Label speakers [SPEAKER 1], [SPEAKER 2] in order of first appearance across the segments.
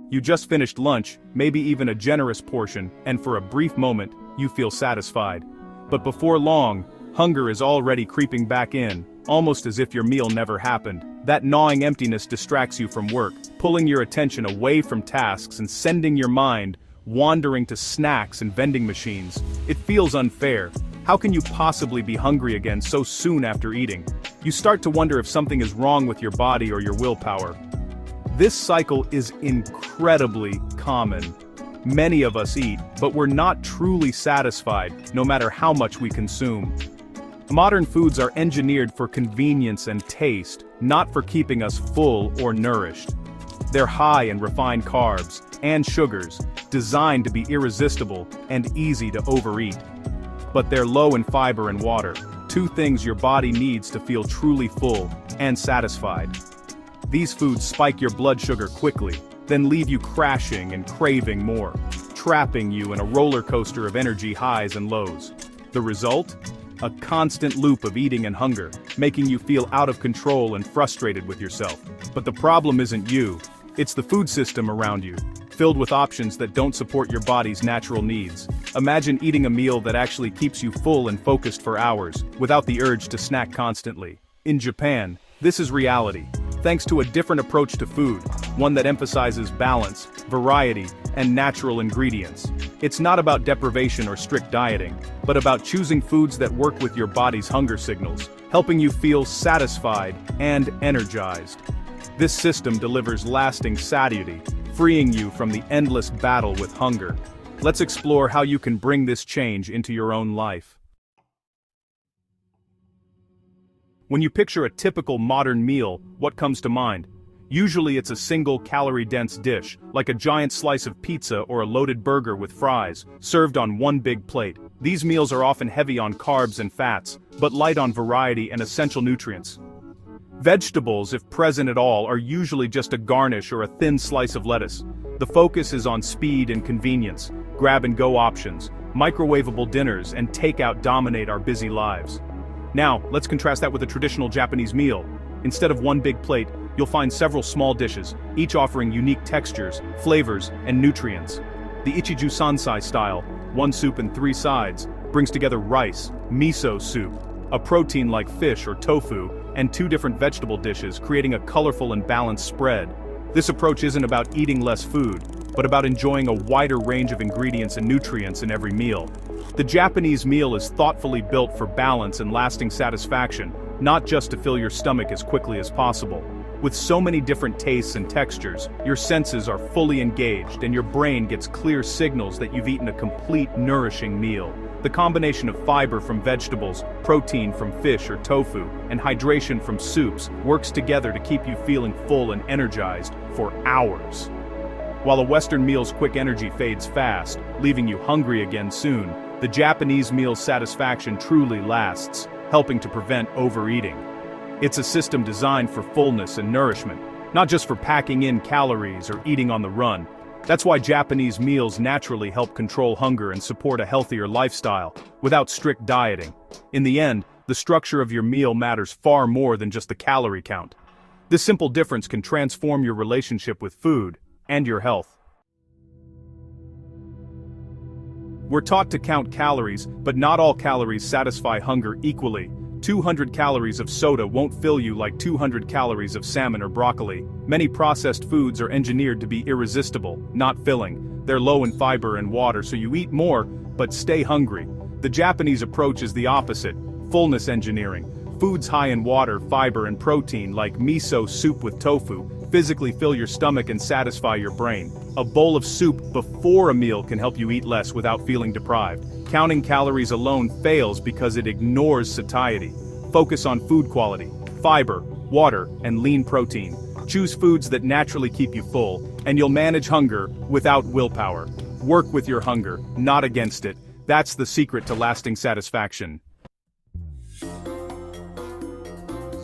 [SPEAKER 1] You just finished lunch, maybe even a generous portion, and for a brief moment, you feel satisfied. But before long, hunger is already creeping back in, almost as if your meal never happened. That gnawing emptiness distracts you from work, pulling your attention away from tasks and sending your mind wandering to snacks and vending machines. It feels unfair. How can you possibly be hungry again so soon after eating? You start to wonder if something is wrong with your body or your willpower. This cycle is incredibly common. Many of us eat, but we're not truly satisfied, no matter how much we consume. Modern foods are engineered for convenience and taste, not for keeping us full or nourished. They're high in refined carbs and sugars, designed to be irresistible and easy to overeat. But they're low in fiber and water, two things your body needs to feel truly full and satisfied. These foods spike your blood sugar quickly, then leave you crashing and craving more, trapping you in a roller coaster of energy highs and lows. The result? A constant loop of eating and hunger, making you feel out of control and frustrated with yourself. But the problem isn't you, it's the food system around you, filled with options that don't support your body's natural needs. Imagine eating a meal that actually keeps you full and focused for hours, without the urge to snack constantly. In Japan, this is reality, thanks to a different approach to food, one that emphasizes balance, variety, and natural ingredients. It's not about deprivation or strict dieting, but about choosing foods that work with your body's hunger signals, helping you feel satisfied and energized. This system delivers lasting satiety, freeing you from the endless battle with hunger. Let's explore how you can bring this change into your own life. When you picture a typical modern meal, what comes to mind? Usually it's a single calorie-dense dish, like a giant slice of pizza or a loaded burger with fries, served on one big plate. These meals are often heavy on carbs and fats, but light on variety and essential nutrients. Vegetables, if present at all, are usually just a garnish or a thin slice of lettuce. The focus is on speed and convenience, grab-and-go options, microwavable dinners, and takeout dominate our busy lives. Now, let's contrast that with a traditional Japanese meal. Instead of one big plate, you'll find several small dishes, each offering unique textures, flavors, and nutrients. The Ichiju Sansai style, one soup and three sides, brings together rice, miso soup, a protein like fish or tofu, and two different vegetable dishes, creating a colorful and balanced spread. This approach isn't about eating less food, but about enjoying a wider range of ingredients and nutrients in every meal. The Japanese meal is thoughtfully built for balance and lasting satisfaction, not just to fill your stomach as quickly as possible. With so many different tastes and textures, your senses are fully engaged and your brain gets clear signals that you've eaten a complete, nourishing meal. The combination of fiber from vegetables, protein from fish or tofu, and hydration from soups works together to keep you feeling full and energized for hours. While a Western meal's quick energy fades fast, leaving you hungry again soon, the Japanese meal's satisfaction truly lasts, helping to prevent overeating. It's a system designed for fullness and nourishment, not just for packing in calories or eating on the run. That's why Japanese meals naturally help control hunger and support a healthier lifestyle, without strict dieting. In the end, the structure of your meal matters far more than just the calorie count. This simple difference can transform your relationship with food and your health. We're taught to count calories, but not all calories satisfy hunger equally. 200 calories of soda won't fill you like 200 calories of salmon or broccoli. Many processed foods are engineered to be irresistible, not filling. They're low in fiber and water, so you eat more, but stay hungry. The Japanese approach is the opposite: fullness engineering. Foods high in water, fiber, and protein, like miso soup with tofu, physically fill your stomach and satisfy your brain. A bowl of soup before a meal can help you eat less without feeling deprived. Counting calories alone fails because it ignores satiety. Focus on food quality, fiber, water, and lean protein. Choose foods that naturally keep you full, and you'll manage hunger without willpower. Work with your hunger, not against it. That's the secret to lasting satisfaction.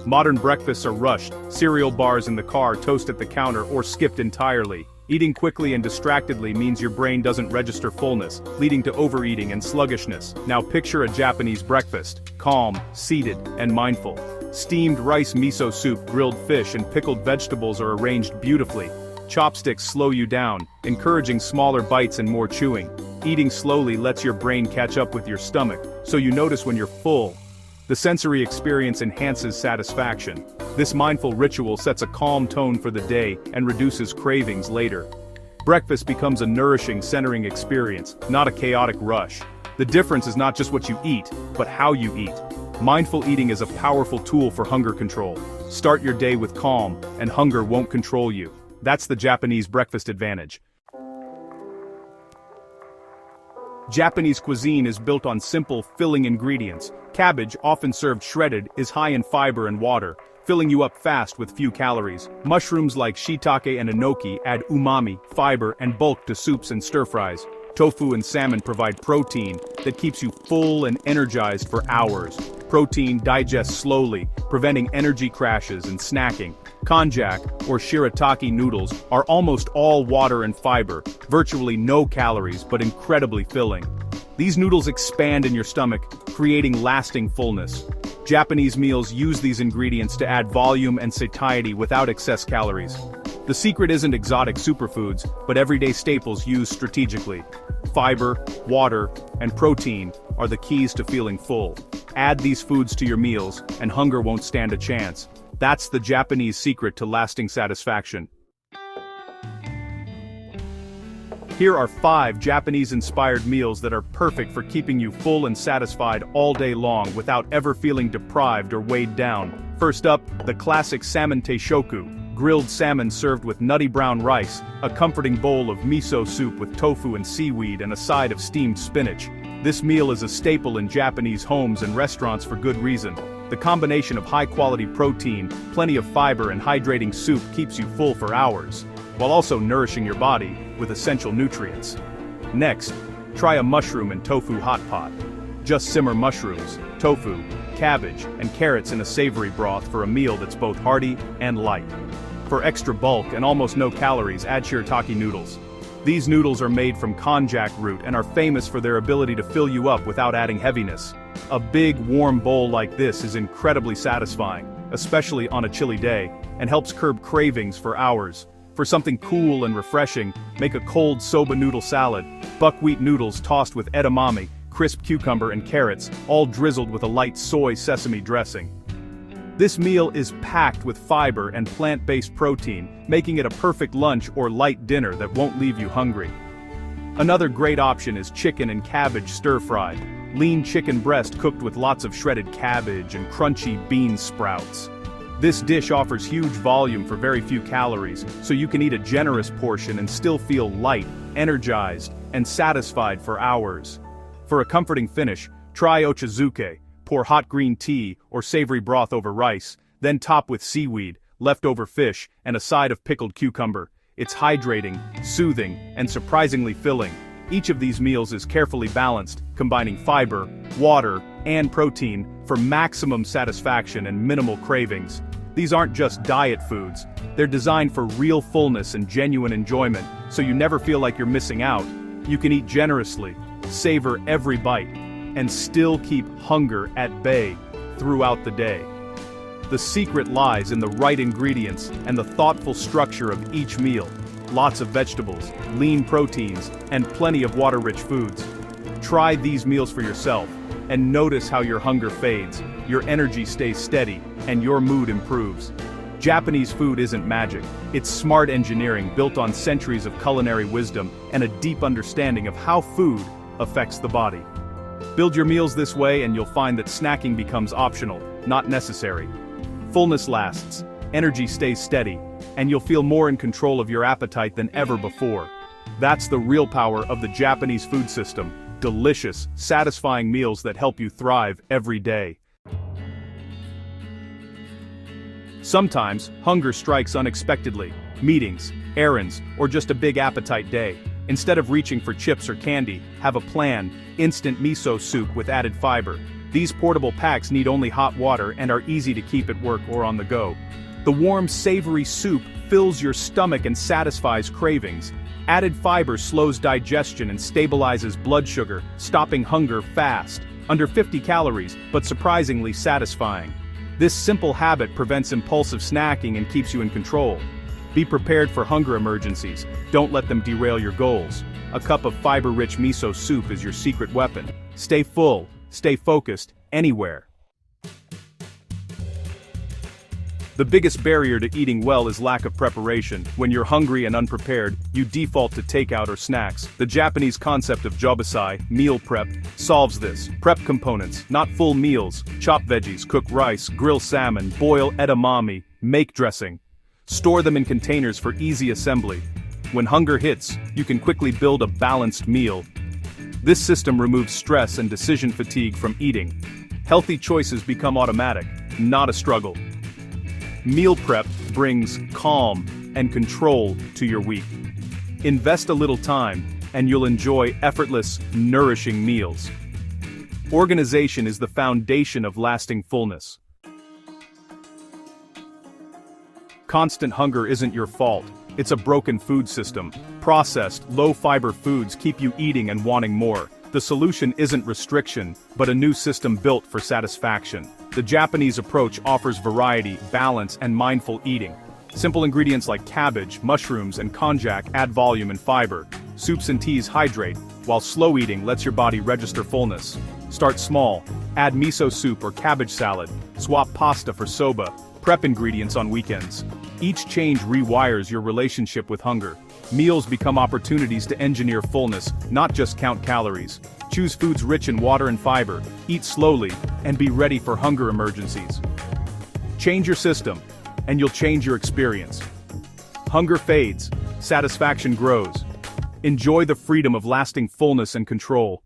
[SPEAKER 1] Modern breakfasts are rushed, cereal bars in the car, toast at the counter, or skipped entirely. Eating quickly and distractedly means your brain doesn't register fullness, leading to overeating and sluggishness. Now picture a Japanese breakfast: calm, seated, and mindful. Steamed rice, miso soup, grilled fish, and pickled vegetables are arranged beautifully. Chopsticks slow you down, encouraging smaller bites and more chewing. Eating slowly lets your brain catch up with your stomach, so you notice when you're full. The sensory experience enhances satisfaction. This mindful ritual sets a calm tone for the day and reduces cravings later. Breakfast becomes a nourishing, centering experience, not a chaotic rush. The difference is not just what you eat, but how you eat. Mindful eating is a powerful tool for hunger control. Start your day with calm, and hunger won't control you. That's the Japanese breakfast advantage. Japanese cuisine is built on simple, filling ingredients. Cabbage, often served shredded, is high in fiber and water, filling you up fast with few calories. Mushrooms like shiitake and enoki add umami, fiber, and bulk to soups and stir-fries. Tofu and salmon provide protein that keeps you full and energized for hours. Protein digests slowly, preventing energy crashes and snacking. Konjac, or shirataki noodles, are almost all water and fiber, virtually no calories but incredibly filling. These noodles expand in your stomach, creating lasting fullness. Japanese meals use these ingredients to add volume and satiety without excess calories. The secret isn't exotic superfoods, but everyday staples used strategically. Fiber, water, and protein are the keys to feeling full. Add these foods to your meals, and hunger won't stand a chance. That's the Japanese secret to lasting satisfaction. Here are 5 Japanese-inspired meals that are perfect for keeping you full and satisfied all day long without ever feeling deprived or weighed down. First up, the classic salmon teishoku. Grilled salmon served with nutty brown rice, a comforting bowl of miso soup with tofu and seaweed and a side of steamed spinach. This meal is a staple in Japanese homes and restaurants for good reason. The combination of high-quality protein, plenty of fiber and hydrating soup keeps you full for hours, while also nourishing your body with essential nutrients. Next, try a mushroom and tofu hot pot. Just simmer mushrooms, tofu, cabbage, and carrots in a savory broth for a meal that's both hearty and light. For extra bulk and almost no calories, add shirataki noodles. These noodles are made from konjac root and are famous for their ability to fill you up without adding heaviness. A big, warm bowl like this is incredibly satisfying, especially on a chilly day, and helps curb cravings for hours. For something cool and refreshing, make a cold soba noodle salad, buckwheat noodles tossed with edamame, crisp cucumber and carrots, all drizzled with a light soy sesame dressing. This meal is packed with fiber and plant-based protein, making it a perfect lunch or light dinner that won't leave you hungry. Another great option is chicken and cabbage stir-fried. Lean chicken breast cooked with lots of shredded cabbage and crunchy bean sprouts. This dish offers huge volume for very few calories, so you can eat a generous portion and still feel light, energized, and satisfied for hours. For a comforting finish, try ochazuke. Pour hot green tea or savory broth over rice, then top with seaweed, leftover fish, and a side of pickled cucumber. It's hydrating, soothing, and surprisingly filling. Each of these meals is carefully balanced, combining fiber, water, and protein for maximum satisfaction and minimal cravings. These aren't just diet foods. They're designed for real fullness and genuine enjoyment, so you never feel like you're missing out. You can eat generously, savor every bite, and still keep hunger at bay throughout the day. The secret lies in the right ingredients and the thoughtful structure of each meal. Lots of vegetables, lean proteins, and plenty of water-rich foods. Try these meals for yourself, and notice how your hunger fades, your energy stays steady, and your mood improves. Japanese food isn't magic. It's smart engineering built on centuries of culinary wisdom and a deep understanding of how food affects the body. Build your meals this way and you'll find that snacking becomes optional, not necessary. Fullness lasts, energy stays steady, and you'll feel more in control of your appetite than ever before. That's the real power of the Japanese food system. Delicious, satisfying meals that help you thrive every day. Sometimes, hunger strikes unexpectedly. Meetings, errands, or just a big appetite day. Instead of reaching for chips or candy, have a plan: instant miso soup with added fiber. These portable packs need only hot water and are easy to keep at work or on the go. The warm, savory soup fills your stomach and satisfies cravings. Added fiber slows digestion and stabilizes blood sugar, stopping hunger fast. Under 50 calories, but surprisingly satisfying. This simple habit prevents impulsive snacking and keeps you in control. Be prepared for hunger emergencies, don't let them derail your goals. A cup of fiber-rich miso soup is your secret weapon. Stay full, stay focused, anywhere. The biggest barrier to eating well is lack of preparation. When you're hungry and unprepared, you default to takeout or snacks. The Japanese concept of jobasai, meal prep, solves this. Prep components, not full meals. Chop veggies, cook rice, grill salmon, boil edamame, make dressing. Store them in containers for easy assembly. When hunger hits, you can quickly build a balanced meal. This system removes stress and decision fatigue from eating. Healthy choices become automatic, not a struggle. Meal prep brings calm and control to your week. Invest a little time, and you'll enjoy effortless, nourishing meals. Organization is the foundation of lasting fullness. Constant hunger isn't your fault. It's a broken food system. Processed, low-fiber foods keep you eating and wanting more. The solution isn't restriction, but a new system built for satisfaction. The Japanese approach offers variety, balance, and mindful eating. Simple ingredients like cabbage, mushrooms, and konjac add volume and fiber. Soups and teas hydrate, while slow eating lets your body register fullness. Start small. Add miso soup or cabbage salad. Swap pasta for soba. Prep ingredients on weekends. Each change rewires your relationship with hunger. Meals become opportunities to engineer fullness, not just count calories. Choose foods rich in water and fiber, eat slowly, and be ready for hunger emergencies. Change your system, and you'll change your experience. Hunger fades, satisfaction grows. Enjoy the freedom of lasting fullness and control.